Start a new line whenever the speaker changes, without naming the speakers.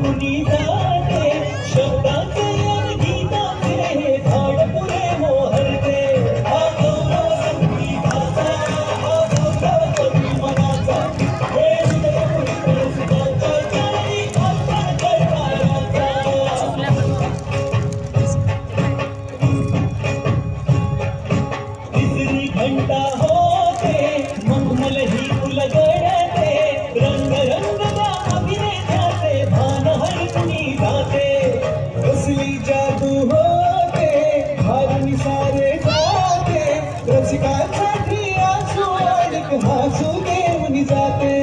कुणी जाते शब्दाचे आणि गीताचे झाड पुरे मोहरते हा गौरव संगीताचा हा गौरव कवी मनाचा हे हृदय पुरी सुखाचा चरणी अर्पण करणाऱ्याचा तिसरी घंटा होते मंगल ही उलगडते रंग रंगला अभिनेत्याचे भान हरपुनी जाते कसली जादू होते भारुनी सारे जाते रसिकांसाठी आसू आणि हसू घेऊन जाते